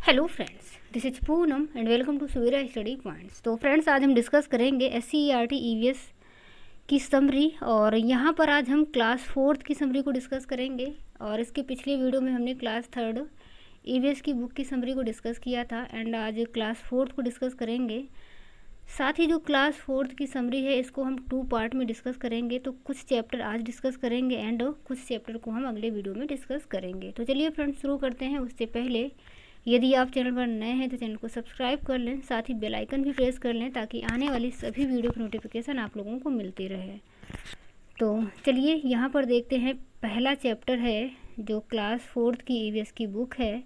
Hello friends, this is Poonam and welcome to Suvira study points. तो friends, आज हम discuss करेंगे SCERT EVS की समरी। और यहाँ पर आज हम क्लास 4th की समरी को डिस्कस करेंगे। और इसके पिछले वीडियो में हमने क्लास 3rd EVS की बुक की समरी को डिस्कस किया था एंड आज क्लास 4th को डिस्कस करेंगे। साथ ही जो क्लास 4th की समरी है इसको हम 2 पार्ट में डिस्कस करेंगे। तो कुछ चैप्टर आज डिस्कस करेंगे एंड कुछ चैप्टर को हम अगले वीडियो में डिस्कस करेंगे। तो चलिए फ्रेंड्स, शुरू करते हैं। उससे पहले यदि आप चैनल पर नए हैं तो चैनल को सब्सक्राइब कर लें, साथ ही बेल आइकन भी प्रेस कर लें ताकि आने वाली सभी वीडियो की नोटिफिकेशन आप लोगों को मिलती रहे। तो चलिए यहाँ पर देखते हैं। पहला चैप्टर है जो क्लास 4th की EVS की बुक है,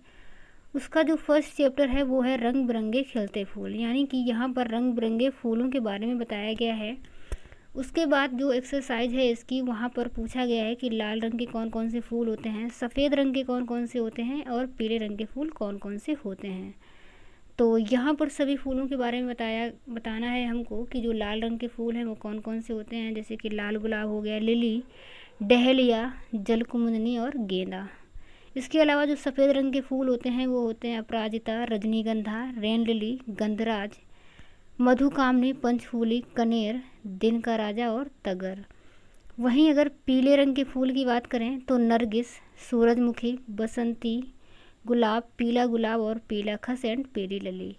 उसका जो फर्स्ट चैप्टर है वो है रंग बिरंगे खिलते फूल। यानी कि यहाँ पर रंग बिरंगे फूलों के बारे में बताया गया है। उसके बाद जो एक्सरसाइज है इसकी, वहाँ पर पूछा गया है कि लाल रंग के कौन कौन से फूल होते हैं, सफ़ेद रंग के कौन कौन से होते हैं और पीले रंग के फूल कौन कौन से होते हैं। तो यहाँ पर सभी फूलों के बारे में बताना है हमको कि जो लाल रंग के फूल हैं वो कौन कौन से होते हैं, जैसे कि लाल गुलाब हो गया, लिली, डहेलिया, जलकुमुदिनी और गेंदा। इसके अलावा जो सफ़ेद रंग के फूल होते हैं वो होते हैं अपराजिता, रजनीगंधा, रेन लिली, गंधराज, मधुकामनी, पंचफूली, कनेर, दिन का राजा और तगर। वहीं अगर पीले रंग के फूल की बात करें तो नरगिस, सूरजमुखी, बसंती गुलाब, पीला गुलाब और पीला खस एंड पेरी लिली।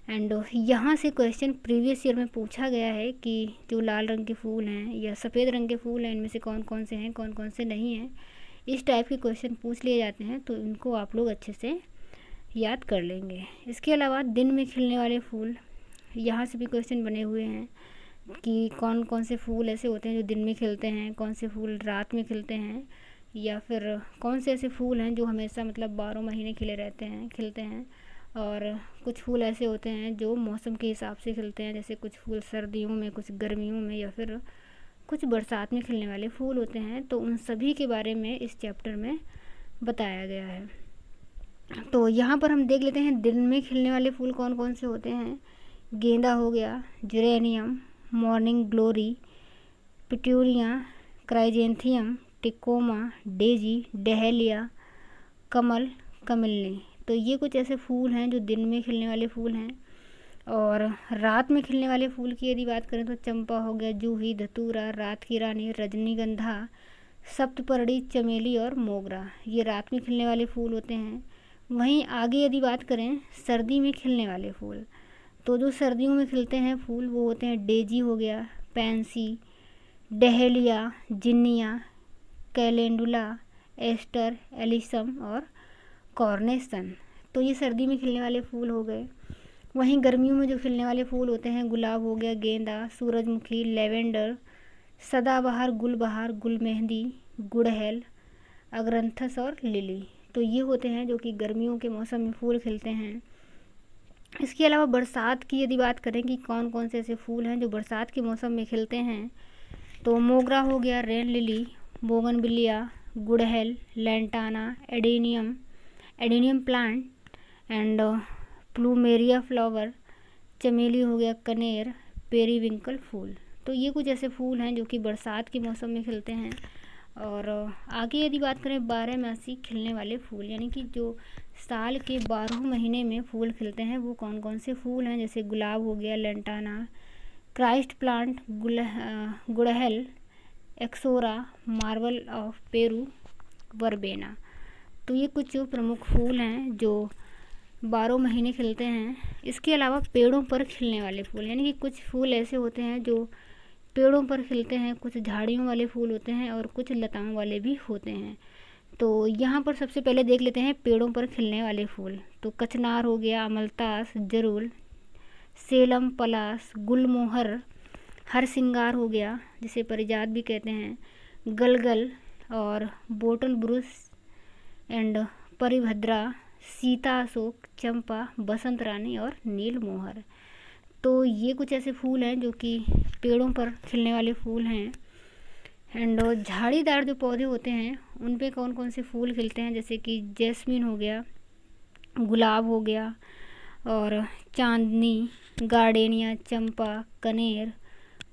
एंड यहाँ से क्वेश्चन प्रीवियस ईयर में पूछा गया है कि जो लाल रंग के फूल हैं या सफ़ेद रंग के फूल हैं इनमें से कौन कौन से हैं, कौन कौन से नहीं हैं। इस टाइप के क्वेश्चन पूछ लिए जाते हैं, तो इनको आप लोग अच्छे से याद कर लेंगे। इसके अलावा दिन में खिलने वाले फूल, यहाँ से भी क्वेश्चन बने हुए हैं कि कौन कौन से फूल ऐसे होते हैं जो दिन में खिलते हैं, कौन से फूल रात में खिलते हैं, या फिर कौन से ऐसे फूल हैं जो हमेशा मतलब 12 महीने खिलते हैं। और कुछ फूल ऐसे होते हैं जो मौसम के हिसाब से खिलते हैं, जैसे कुछ फूल सर्दियों में, कुछ गर्मियों में, या फिर कुछ बरसात में खिलने वाले फूल होते हैं। तो उन सभी के बारे में इस चैप्टर में बताया गया है। तो यहाँ पर हम देख लेते हैं दिन में खिलने वाले फूल कौन कौन से होते हैं। गेंदा हो गया, geranium, morning glory, petunia, chrysanthemum, tecoma, daisy, dahlia, कमल, कमिलनी। तो ये कुछ ऐसे फूल हैं जो दिन में खिलने वाले फूल हैं। और रात में खिलने वाले फूल की यदि बात करें तो चंपा हो गया, जूही, धतूरा, रात की रानी, रजनीगंधा, सप्तपर्णी, चमेली और मोगरा। ये रात में खिलने वाले फूल होते हैं। वहीं आगे यदि बात करें सर्दी में खिलने वाले फूल, तो जो सर्दियों में खिलते हैं फूल वो होते हैं डेजी हो गया, पैंसी, डहेलिया, जिन्निया, कैलेंडुला, एस्टर, एलिसम और कॉर्नेसन। तो ये सर्दी में खिलने वाले फूल हो गए। वहीं गर्मियों में जो खिलने वाले फूल होते हैं, गुलाब हो गया, गेंदा, सूरजमुखी, लेवेंडर, सदाबहार, गुलबहार, गुलमेहंदी, गुड़हल, अग्रंथस और लिली। तो ये होते हैं जो कि गर्मियों के मौसम में फूल खिलते हैं। इसके अलावा बरसात की यदि बात करें कि कौन कौन से ऐसे फूल हैं जो बरसात के मौसम में खिलते हैं, तो मोगरा हो गया, रेन लिली, बोगनविलिया, गुड़हल, lantana, adenium plant and plumeria flower, चमेली हो गया, कनेर, पेरीविंकल फूल। तो ये कुछ ऐसे फूल हैं जो कि बरसात के मौसम में खिलते हैं। और आगे यदि बात करें 12मासी खिलने वाले फूल, यानी कि जो साल के 12 महीने में फूल खिलते हैं वो कौन कौन से फूल हैं, जैसे गुलाब हो गया, लैंटाना, क्राइस्ट प्लांट, गुड़हल, ixora, Marvel of Peru, verbena. तो ये कुछ जो प्रमुख फूल हैं जो 12 महीने खिलते हैं। इसके अलावा पेड़ों पर खिलने वाले फूल, यानी कि कुछ फूल ऐसे होते हैं जो पेड़ों पर खिलते हैं, कुछ झाड़ियों वाले फूल होते हैं और कुछ लताओं वाले भी होते हैं। तो यहाँ पर सबसे पहले देख लेते हैं पेड़ों पर खिलने वाले फूल। तो कचनार हो गया, अमलतास, जरूल, सेलम, पलास, गुलमोहर, हर सिंगार हो गया जिसे परिजात भी कहते हैं, गलगल और बोटल ब्रुश एंड परिभद्रा, सीता अशोक, चंपा, बसंत रानी और नील मोहर। तो ये कुछ ऐसे फूल हैं जो कि पेड़ों पर खिलने वाले फूल हैं। एंड झाड़ीदार जो पौधे होते हैं उन पे कौन कौन से फूल खिलते हैं, जैसे कि जैस्मीन हो गया, गुलाब हो गया और चांदनी, गार्डेनिया, चंपा, कनेर,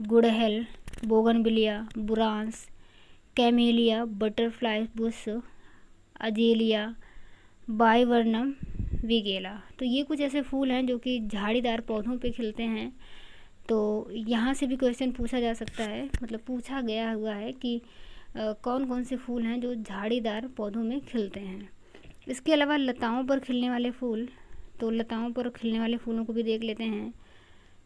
गुड़हल, बोगनविलिया, बुरांस, camellia, butterfly bush, azalea, viburnum, weigela. तो ये कुछ ऐसे फूल हैं जो कि झाड़ीदार पौधों पे खिलते हैं। तो यहाँ से भी क्वेश्चन पूछा जा सकता है, मतलब पूछा गया हुआ है कि कौन कौन से फूल हैं जो झाड़ीदार पौधों में खिलते हैं। इसके अलावा लताओं पर खिलने वाले फूल, तो लताओं पर खिलने वाले फूलों को भी देख लेते हैं।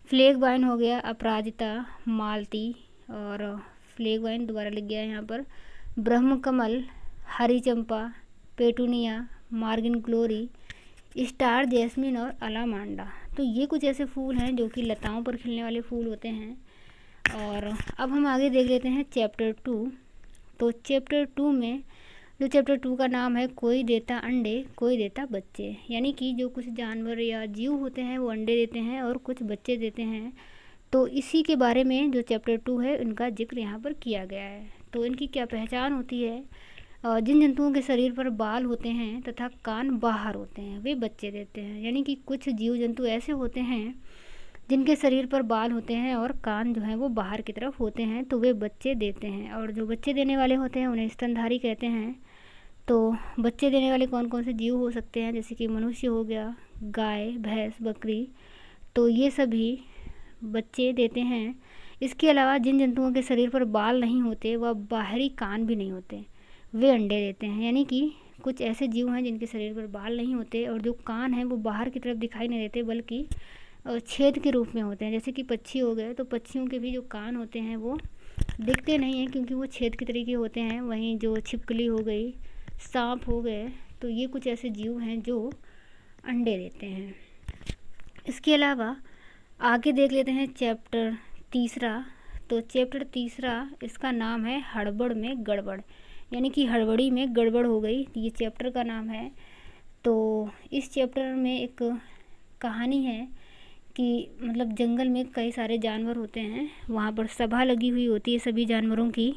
फ्लेग वाइन हो गया, अपराजिता, मालती, और फ्लेग वाइन दोबारा लिख गया यहाँ पर, ब्रह्म कमल, हरी चंपा, petunia, morning glory, star jasmine और अलामांडा। तो ये कुछ ऐसे फूल हैं जो कि लताओं पर खिलने वाले फूल होते हैं। और अब हम आगे देख लेते हैं चैप्टर 2। तो चैप्टर 2 में, जो चैप्टर 2 का नाम है कोई देता अंडे कोई देता बच्चे, यानी कि जो कुछ जानवर या जीव होते हैं वो अंडे देते हैं और कुछ बच्चे देते हैं। तो इसी के बारे में जो चैप्टर 2 है उनका जिक्र यहाँ पर किया गया है। तो इनकी क्या पहचान होती है? जिन जंतुओं के शरीर पर बाल होते हैं तथा कान बाहर होते हैं वे बच्चे देते हैं, यानी कि कुछ जीव जंतु ऐसे होते हैं जिनके शरीर पर बाल होते हैं और कान जो है वो बाहर की तरफ होते हैं, तो वे बच्चे देते हैं। और जो बच्चे देने वाले होते हैं उन्हें स्तनधारी कहते हैं। तो बच्चे देने वाले कौन कौन से जीव हो सकते हैं? जैसे कि मनुष्य हो गया, गाय, भैंस, बकरी, तो ये सभी बच्चे देते हैं। इसके अलावा जिन जंतुओं के शरीर पर बाल नहीं होते व बाहरी कान भी नहीं होते वे अंडे देते हैं, यानी कि कुछ ऐसे जीव हैं जिनके शरीर पर बाल नहीं होते और जो कान हैं वो बाहर की तरफ दिखाई नहीं देते बल्कि छेद के रूप में होते हैं। जैसे कि पक्षी हो गए, तो पक्षियों के भी जो कान होते हैं वो दिखते नहीं हैं क्योंकि वो छेद के तरीके होते हैं। वहीं जो छिपकली हो गई, सांप हो गए, तो ये कुछ ऐसे जीव हैं जो अंडे देते हैं। इसके अलावा आगे देख लेते हैं चैप्टर 3। तो चैप्टर 3 इसका नाम है हड़बड़ में गड़बड़, यानी कि हड़बड़ी में गड़बड़ हो गई, ये चैप्टर का नाम है। तो इस चैप्टर में एक कहानी है कि मतलब जंगल में कई सारे जानवर होते हैं, वहाँ पर सभा लगी हुई होती है सभी जानवरों की।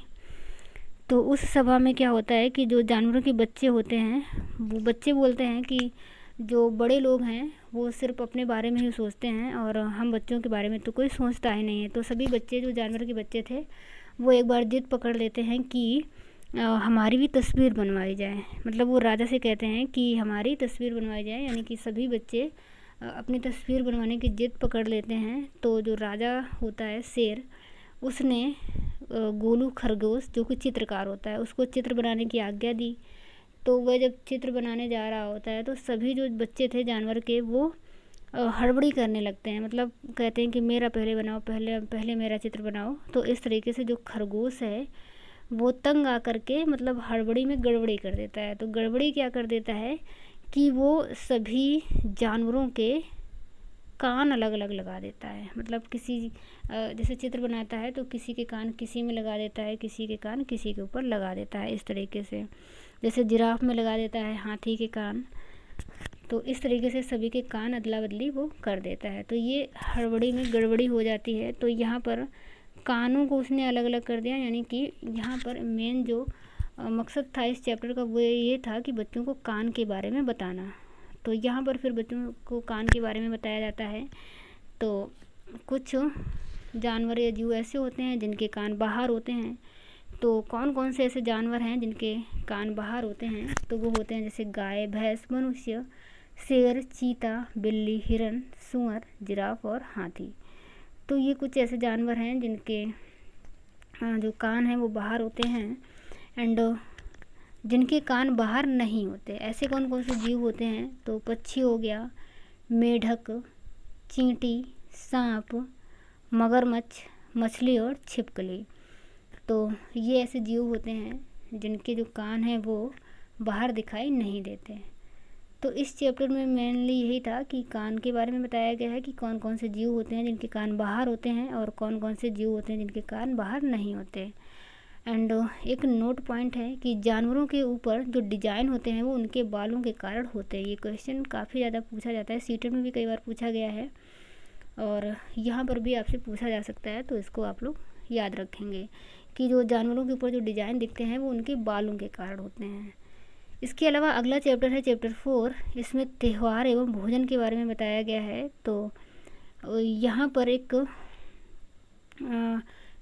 तो उस सभा में क्या होता है कि जो जानवरों के बच्चे होते हैं वो बच्चे बोलते हैं कि जो बड़े लोग हैं वो सिर्फ अपने बारे में ही सोचते हैं और हम बच्चों के बारे में तो कोई सोचता ही नहीं है। तो सभी बच्चे, जो जानवर के बच्चे थे, वो एक बार जिद पकड़ लेते हैं कि हमारी भी तस्वीर बनवाई जाए। मतलब वो राजा से कहते हैं कि हमारी तस्वीर बनवाई जाए, यानी कि सभी बच्चे अपनी तस्वीर बनवाने की जिद पकड़ लेते हैं। तो जो राजा होता है शेर, उसने गोलू खरगोश जो कि चित्रकार होता है उसको चित्र बनाने की आज्ञा दी। तो वह जब चित्र बनाने जा रहा होता है तो सभी जो बच्चे थे जानवर के वो हड़बड़ी करने लगते हैं, मतलब कहते हैं कि मेरा पहले बनाओ, पहले पहले मेरा चित्र बनाओ। तो इस तरीके से जो खरगोश है वो तंग आकर के मतलब हड़बड़ी में गड़बड़ी कर देता है। तो गड़बड़ी क्या कर देता है कि वो सभी जानवरों के कान अलग अलग लगा देता है। मतलब किसी जैसे चित्र बनाता है तो किसी के कान किसी में लगा देता है, किसी के कान किसी के ऊपर लगा देता है, इस तरीके से। जैसे जिराफ में लगा देता है हाथी के कान, तो इस तरीके से सभी के कान अदला बदली वो कर देता है। तो ये हड़बड़ी में गड़बड़ी हो जाती है। तो यहाँ पर कानों को उसने अलग अलग कर दिया, यानी कि यहाँ पर मेन जो मकसद था इस चैप्टर का वो ये था कि बच्चों को कान के बारे में बताना। तो यहाँ पर फिर बच्चों को कान के बारे में बताया जाता है। तो कुछ जानवर या जीव ऐसे होते हैं जिनके कान बाहर होते हैं। तो कौन कौन से ऐसे जानवर हैं जिनके कान बाहर होते हैं? तो वो होते हैं जैसे गाय, भैंस, मनुष्य, शेर, चीता, बिल्ली, हिरन, सूअर, जिराफ और हाथी। तो ये कुछ ऐसे जानवर हैं जिनके जो कान हैं वो बाहर होते हैं एंड जिनके कान बाहर नहीं होते। ऐसे कौन कौन से जीव होते हैं? तो पक्षी हो गया, मेढक, चींटी, सांप, मगरमच्छ, मछली और छिपकली। तो ये ऐसे जीव होते हैं जिनके जो कान हैं वो बाहर दिखाई नहीं देते। तो इस चैप्टर में मेनली यही था कि कान के बारे में बताया गया है कि कौन कौन से जीव होते हैं जिनके कान बाहर होते हैं और कौन कौन से जीव होते हैं जिनके कान बाहर नहीं होते। एंड एक नोट पॉइंट है कि जानवरों के ऊपर जो डिजाइन होते हैं वो उनके बालों के कारण होते हैं। ये क्वेश्चन काफ़ी ज़्यादा पूछा जाता है, सीटेट में भी कई बार पूछा गया है और यहाँ पर भी आपसे पूछा जा सकता है। तो इसको आप लोग याद रखेंगे कि जो जानवरों के ऊपर जो डिज़ाइन दिखते हैं वो उनके बालों के कारण होते हैं। इसके अलावा अगला चैप्टर है चैप्टर 4। इसमें त्यौहार एवं भोजन के बारे में बताया गया है। तो यहाँ पर एक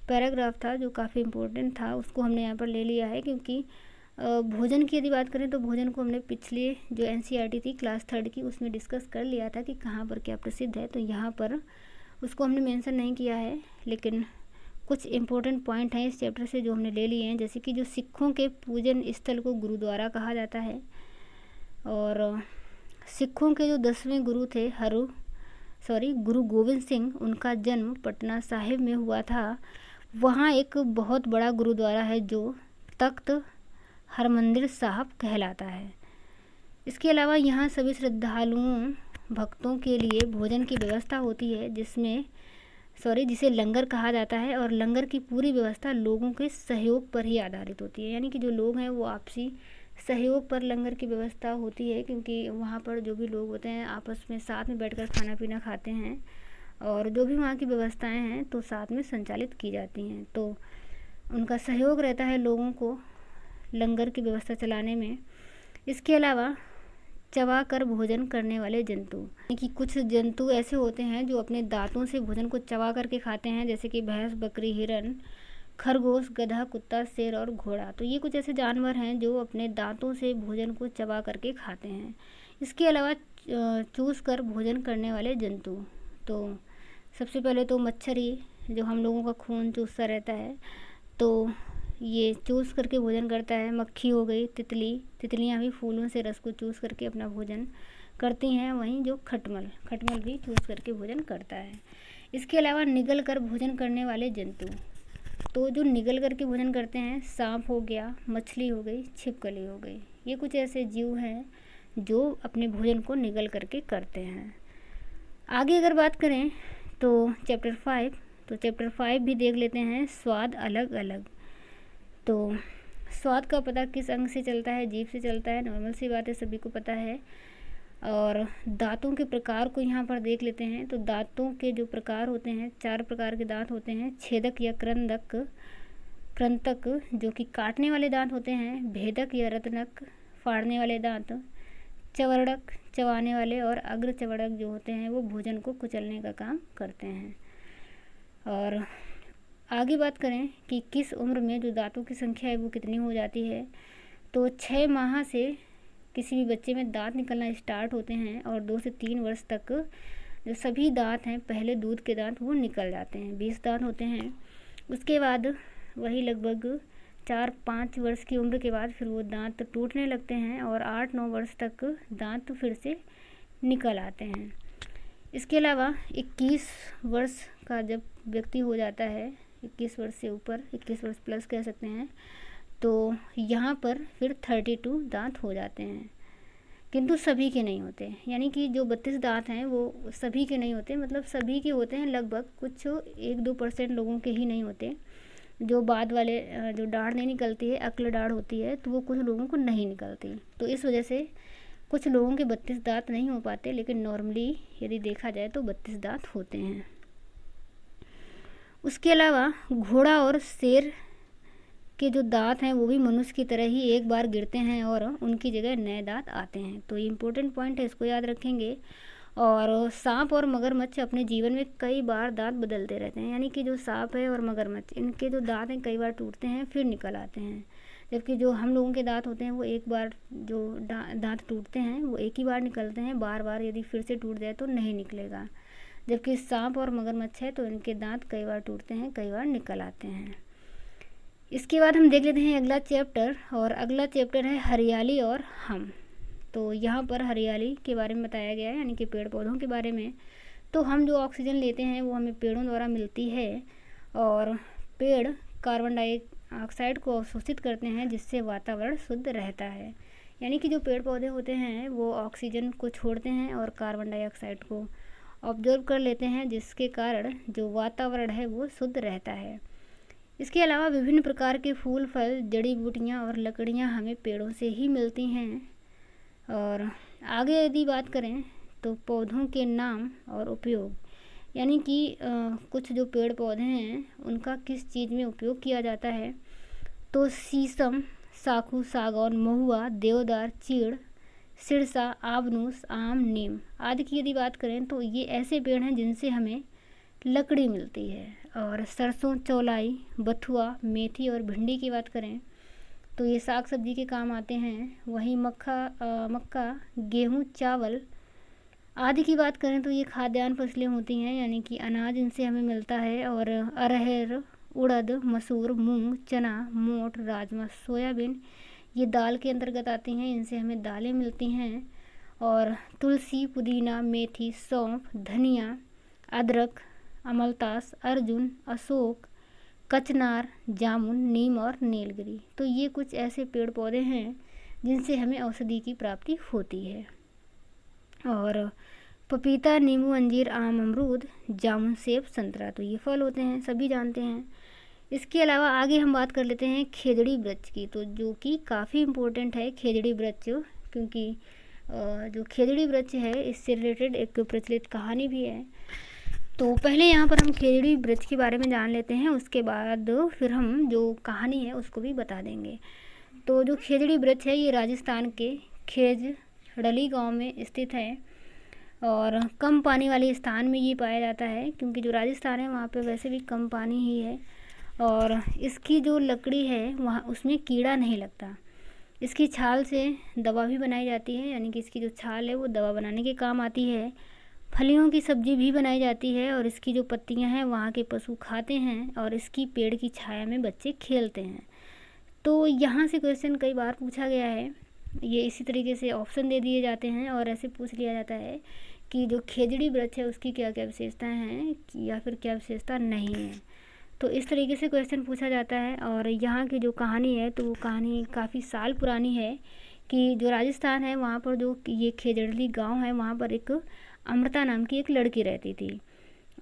पैराग्राफ था जो काफ़ी इम्पोर्टेंट था, उसको हमने यहाँ पर ले लिया है क्योंकि भोजन की यदि बात करें तो भोजन को हमने पिछले जो एनसीईआरटी थी क्लास 3 की उसमें डिस्कस कर लिया था कि कहाँ पर क्या प्रसिद्ध है, तो यहाँ पर उसको हमने मेंशन नहीं किया है, लेकिन कुछ इम्पोर्टेंट पॉइंट हैं इस चैप्टर से जो हमने ले लिए हैं। जैसे कि जो सिखों के पूजन स्थल को गुरुद्वारा कहा जाता है, और सिखों के जो 10वें गुरु थे गुरु गोविंद सिंह, उनका जन्म पटना साहिब में हुआ था। वहाँ एक बहुत बड़ा गुरुद्वारा है जो तख्त हरमंदिर साहब कहलाता है। इसके अलावा यहाँ सभी श्रद्धालुओं भक्तों के लिए भोजन की व्यवस्था होती है, जिसे लंगर कहा जाता है, और लंगर की पूरी व्यवस्था लोगों के सहयोग पर ही आधारित होती है। यानी कि जो लोग हैं वो आपसी सहयोग पर लंगर की व्यवस्था होती है, क्योंकि वहाँ पर जो भी लोग होते हैं आपस में साथ में बैठकर खाना पीना खाते हैं, और जो भी वहाँ की व्यवस्थाएं हैं तो साथ में संचालित की जाती हैं। तो उनका सहयोग रहता है लोगों को लंगर की व्यवस्था चलाने में। इसके अलावा चबा कर भोजन करने वाले जंतु, यानी कि कुछ जंतु ऐसे होते हैं जो अपने दांतों से भोजन को चबा करके खाते हैं, जैसे कि भैंस, बकरी, हिरन, खरगोश, गधा, कुत्ता, शेर और घोड़ा। तो ये कुछ ऐसे जानवर हैं जो अपने दांतों से भोजन को चबा करके खाते हैं। इसके अलावा चूस कर भोजन करने वाले जंतु, तो सबसे पहले तो मच्छर, जो हम लोगों का खून चूसता रहता है, तो ये चूस करके भोजन करता है। मक्खी हो गई, तितलियाँ भी फूलों से रस को चूस करके अपना भोजन करती हैं। वहीं जो खटमल भी चूस करके भोजन करता है। इसके अलावा निगल कर भोजन करने वाले जंतु, तो जो निगल करके भोजन करते हैं, सांप हो गया, मछली हो गई, छिपकली हो गई, ये कुछ ऐसे जीव हैं जो अपने भोजन को निगल करके करते हैं। आगे अगर बात करें तो चैप्टर 5 भी देख लेते हैं, स्वाद अलग अलग। तो स्वाद का पता किस अंग से चलता है? जीभ से चलता है, नॉर्मल सी बात है, सभी को पता है। और दांतों के प्रकार को यहाँ पर देख लेते हैं। तो दांतों के जो प्रकार होते हैं, 4 प्रकार के दांत होते हैं। छेदक या कृंतक जो कि काटने वाले दांत होते हैं। भेदक या रत्नक फाड़ने वाले दांत। चवर्णक चबाने वाले, और अग्र चवर्णक जो होते हैं वो भोजन को कुचलने का काम करते हैं। और आगे बात करें कि किस उम्र में जो दांतों की संख्या है वो कितनी हो जाती है, तो 6 माह से किसी भी बच्चे में दांत निकलना स्टार्ट होते हैं, और 2 से 3 वर्ष तक जो सभी दांत हैं, पहले दूध के दांत, वो निकल जाते हैं। 20 दांत होते हैं। उसके बाद वही लगभग 4-5 वर्ष की उम्र के बाद फिर वो दांत टूटने लगते हैं, और 8-9 वर्ष तक दांत फिर से निकल आते हैं। इसके अलावा 21 वर्ष का जब व्यक्ति हो जाता है, 21 वर्ष से ऊपर, 21 वर्ष प्लस कह सकते हैं, तो यहाँ पर फिर 32 दांत हो जाते हैं, किंतु सभी के नहीं होते। यानी कि जो 32 दांत हैं वो सभी के नहीं होते, मतलब सभी के होते हैं लगभग, कुछ 1-2% लोगों के ही नहीं होते। जो बाद वाले जो दाढ़ नहीं निकलती है, अक्ल दाढ़ होती है, तो वो कुछ लोगों को नहीं निकलती। तो इस वजह से कुछ लोगों के 32 दांत नहीं हो पाते, लेकिन नॉर्मली यदि देखा जाए तो 32 दांत होते हैं। उसके अलावा घोड़ा और शेर के जो दांत हैं वो भी मनुष्य की तरह ही एक बार गिरते हैं और उनकी जगह नए दांत आते हैं। तो ये इम्पोर्टेंट पॉइंट है, इसको याद रखेंगे। और सांप और मगरमच्छ अपने जीवन में कई बार दांत बदलते रहते हैं। यानी कि जो सांप है और मगरमच्छ, इनके जो दांत हैं कई बार टूटते हैं फिर निकल आते हैं, जबकि जो हम लोगों के दांत होते हैं वो एक बार जो दांत टूटते हैं वो एक ही बार निकलते हैं, बार बार यदि फिर से टूट जाए तो नहीं निकलेगा। जबकि सांप और मगरमच्छ है तो इनके दांत कई बार टूटते हैं, कई बार निकल आते हैं। इसके बाद हम देख लेते हैं अगला चैप्टर, और अगला चैप्टर है हरियाली और हम। तो यहाँ पर हरियाली के बारे में बताया गया है, यानी कि पेड़ पौधों के बारे में। तो हम जो ऑक्सीजन लेते हैं वो हमें पेड़ों द्वारा मिलती है, और पेड़ कार्बन डाइऑक्साइड को अवशोषित करते हैं, जिससे वातावरण शुद्ध रहता है। यानी कि जो पेड़ पौधे होते हैं वो ऑक्सीजन को छोड़ते हैं और कार्बन डाइऑक्साइड को ऑब्जर्व कर लेते हैं, जिसके कारण जो वातावरण है वो शुद्ध रहता है। इसके अलावा विभिन्न प्रकार के फूल, फल, जड़ी बूटियाँ और लकड़ियाँ हमें पेड़ों से ही मिलती हैं। और आगे यदि बात करें तो पौधों के नाम और उपयोग, यानी कि कुछ जो पेड़ पौधे हैं उनका किस चीज़ में उपयोग किया जाता है, तो शीशम, साखू, सागौन, महुआ, देवदार, चीड़, सिरसा, आबनूस, आम, नीम आदि की यदि बात करें तो ये ऐसे पेड़ हैं जिनसे हमें लकड़ी मिलती है। और सरसों, चौलाई, बथुआ, मेथी और भिंडी की बात करें तो ये साग सब्जी के काम आते हैं। वहीं मक्का, गेहूँ, चावल आदि की बात करें तो ये खाद्यान्न फसलें होती हैं, यानी कि अनाज इनसे हमें मिलता है। और अरहर, उड़द, मसूर, मूंग, चना, मोठ, राजमा, सोयाबीन ये दाल के अंतर्गत आती हैं, इनसे हमें दालें मिलती हैं। और तुलसी, पुदीना, मेथी, सौंफ, धनिया, अदरक, अमलतास, अर्जुन, अशोक, कचनार, जामुन, नीम और नीलगिरी। तो ये कुछ ऐसे पेड़ पौधे हैं जिनसे हमें औषधि की प्राप्ति होती है। और पपीता, नींबू, अंजीर, आम, अमरूद, जामुन, सेब, संतरा, तो ये फल होते हैं, सभी जानते हैं। इसके अलावा आगे हम बात कर लेते हैं खेजड़ी वृक्ष की, तो जो कि काफ़ी इम्पोर्टेंट है खेजड़ी वृक्ष, क्योंकि जो खेजड़ी वृक्ष है इससे रिलेटेड एक प्रचलित कहानी भी है। तो पहले यहाँ पर हम खेजड़ी वृक्ष के बारे में जान लेते हैं, उसके बाद फिर हम जो कहानी है उसको भी बता देंगे। तो जो खेजड़ी वृक्ष है ये राजस्थान के खेजड़ली गांव में स्थित है और कम पानी वाले स्थान में ये पाया जाता है, क्योंकि जो राजस्थान है वहाँ पे वैसे भी कम पानी ही है। और इसकी जो लकड़ी है वहाँ उसमें कीड़ा नहीं लगता। इसकी छाल से दवा भी बनाई जाती है, यानी कि इसकी जो छाल है वो दवा बनाने के काम आती है। फलियों की सब्जी भी बनाई जाती है और इसकी जो पत्तियां हैं वहाँ के पशु खाते हैं और इसकी पेड़ की छाया में बच्चे खेलते हैं। तो यहाँ से क्वेश्चन कई बार पूछा गया है, ये इसी तरीके से ऑप्शन दे दिए जाते हैं और ऐसे पूछ लिया जाता है कि जो खेजड़ी वृक्ष है उसकी क्या क्या विशेषताएं हैं या फिर क्या विशेषता नहीं है। तो इस तरीके से क्वेश्चन पूछा जाता है। और यहाँ की जो कहानी है तो वो कहानी काफ़ी साल पुरानी है कि जो राजस्थान है वहाँ पर जो ये खेजड़ली गांव है वहाँ पर एक अमृता नाम की एक लड़की रहती थी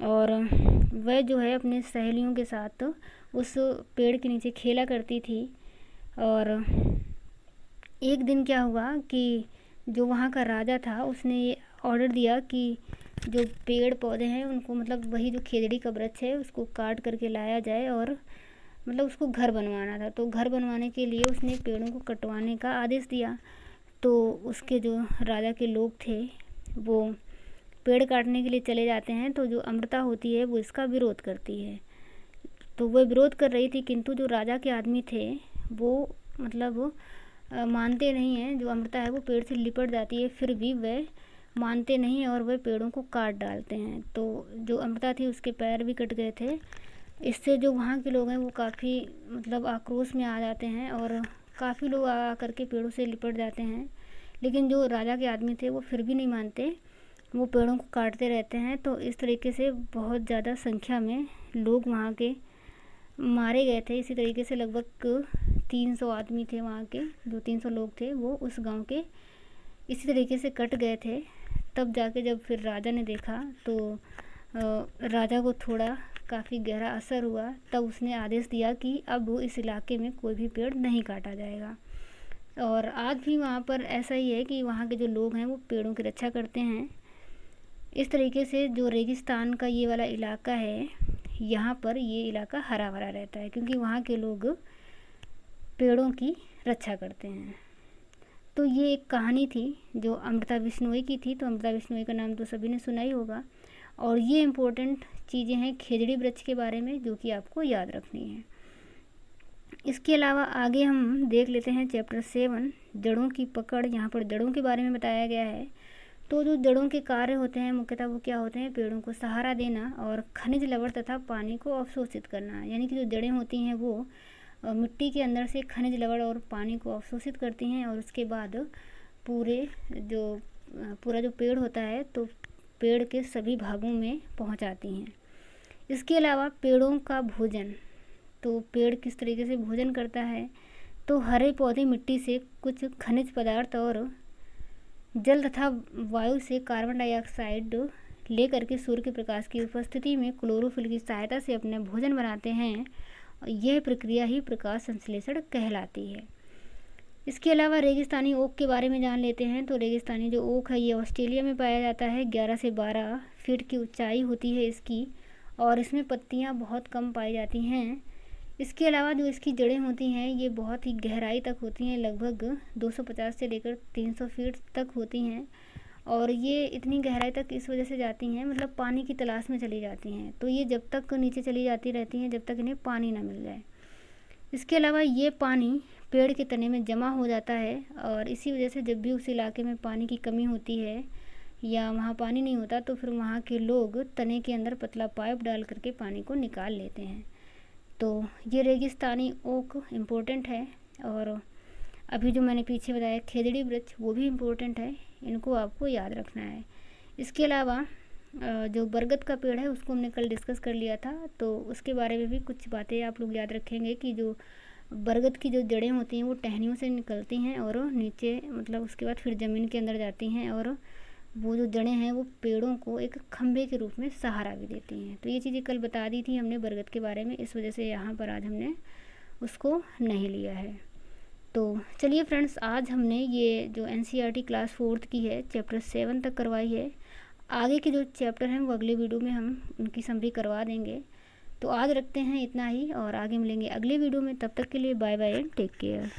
और वह जो है अपने सहेलियों के साथ उस पेड़ के नीचे खेला करती थी। और एक दिन क्या हुआ कि जो वहाँ का राजा था उसने ये ऑर्डर दिया कि जो पेड़ पौधे हैं उनको, मतलब वही जो खेजड़ी का वृक्ष है उसको काट करके लाया जाए और मतलब उसको घर बनवाना था। तो घर बनवाने के लिए उसने पेड़ों को कटवाने का आदेश दिया। तो उसके जो राजा के लोग थे वो पेड़ काटने के लिए चले जाते हैं, तो जो अमृता होती है वो इसका विरोध करती है। तो वह विरोध कर रही थी, किंतु जो राजा के आदमी थे वो मतलब मानते नहीं हैं। जो अमृता है वो पेड़ से लिपट जाती है, फिर भी वह मानते नहीं और वह पेड़ों को काट डालते हैं। तो जो अमृता थी उसके पैर भी कट गए थे। इससे जो वहाँ के लोग हैं वो काफ़ी मतलब आक्रोश में आ जाते हैं और काफ़ी लोग आ करके पेड़ों से लिपट जाते हैं। लेकिन जो राजा के आदमी थे वो फिर भी नहीं मानते, वो पेड़ों को काटते रहते हैं। तो इस तरीके से बहुत ज़्यादा संख्या में लोग वहाँ के मारे गए थे। इसी तरीके से लगभग 300 आदमी थे वहाँ के, जो 300 लोग थे वो उस गांव के इसी तरीके से कट गए थे। तब जाके जब फिर राजा ने देखा तो राजा को थोड़ा काफ़ी गहरा असर हुआ। तब उसने आदेश दिया कि अब इस इलाके में कोई भी पेड़ नहीं काटा जाएगा। और आज भी वहाँ पर ऐसा ही है कि वहाँ के जो लोग हैं वो पेड़ों की रक्षा करते हैं। इस तरीके से जो रेगिस्तान का ये वाला इलाका है यहाँ पर ये इलाका हरा भरा रहता है, क्योंकि वहाँ के लोग पेड़ों की रक्षा करते हैं। तो ये एक कहानी थी जो अमृता बिश्नोई की थी। तो अमृता बिश्नोई का नाम तो सभी ने सुना ही होगा। और ये इम्पोर्टेंट चीज़ें हैं खेजड़ी वृक्ष के बारे में जो कि आपको याद रखनी है। इसके अलावा आगे हम देख लेते हैं चैप्टर 7 जड़ों की पकड़। यहाँ पर जड़ों के बारे में बताया गया है। तो जो जड़ों के कार्य होते हैं मुख्यतः वो क्या होते हैं, पेड़ों को सहारा देना और खनिज लवण तथा पानी को अवशोषित करना। यानी कि जो जड़ें होती हैं वो मिट्टी के अंदर से खनिज लवण और पानी को अवशोषित करती हैं और उसके बाद पूरा जो पेड़ होता है तो पेड़ के सभी भागों में पहुंचाती हैं। इसके अलावा पेड़ों का भोजन, तो पेड़ किस तरीके से भोजन करता है, तो हरे पौधे मिट्टी से कुछ खनिज पदार्थ और जल तथा वायु से कार्बन डाइऑक्साइड ले करके सूर्य के प्रकाश की उपस्थिति में क्लोरोफिल की सहायता से अपने भोजन बनाते हैं। यह प्रक्रिया ही प्रकाश संश्लेषण कहलाती है। इसके अलावा रेगिस्तानी ओक के बारे में जान लेते हैं। तो रेगिस्तानी जो ओक है ये ऑस्ट्रेलिया में पाया जाता है। 11 से 12 फीट की ऊंचाई होती है इसकी और इसमें पत्तियां बहुत कम पाई जाती हैं। इसके अलावा जो इसकी जड़ें होती हैं ये बहुत ही गहराई तक होती हैं, लगभग 250 से लेकर 300 फीट तक होती हैं। और ये इतनी गहराई तक इस वजह से जाती हैं, मतलब पानी की तलाश में चली जाती हैं। तो ये जब तक नीचे चली जाती रहती हैं जब तक इन्हें पानी ना मिल जाए। इसके अलावा ये पानी पेड़ के तने में जमा हो जाता है, और इसी वजह से जब भी उस इलाके में पानी की कमी होती है या वहाँ पानी नहीं होता तो फिर वहाँ के लोग तने के अंदर पतला पाइप डाल करके पानी को निकाल लेते हैं। तो ये रेगिस्तानी ओक इम्पोर्टेंट है। और अभी जो मैंने पीछे बताया खेजड़ी वृक्ष, वो भी इम्पोर्टेंट है, इनको आपको याद रखना है। इसके अलावा जो बरगद का पेड़ है उसको हमने कल डिस्कस कर लिया था, तो उसके बारे में भी कुछ बातें आप लोग याद रखेंगे कि जो बरगद की जो जड़ें होती हैं वो टहनियों से निकलती हैं और नीचे मतलब उसके बाद फिर ज़मीन के अंदर जाती हैं, और वो जो जड़ें हैं वो पेड़ों को एक खंभे के रूप में सहारा भी देती हैं। तो ये चीज़ें कल बता दी थी हमने बरगद के बारे में, इस वजह से यहाँ पर आज हमने उसको नहीं लिया है। तो चलिए फ्रेंड्स, आज हमने ये जो NCERT क्लास 4th की है चैप्टर 7 तक करवाई है। आगे के जो चैप्टर हैं वो अगले वीडियो में हम उनकी समरी करवा देंगे। तो आज रखते हैं इतना ही, और आगे मिलेंगे अगले वीडियो में। तब तक के लिए bye bye and take care.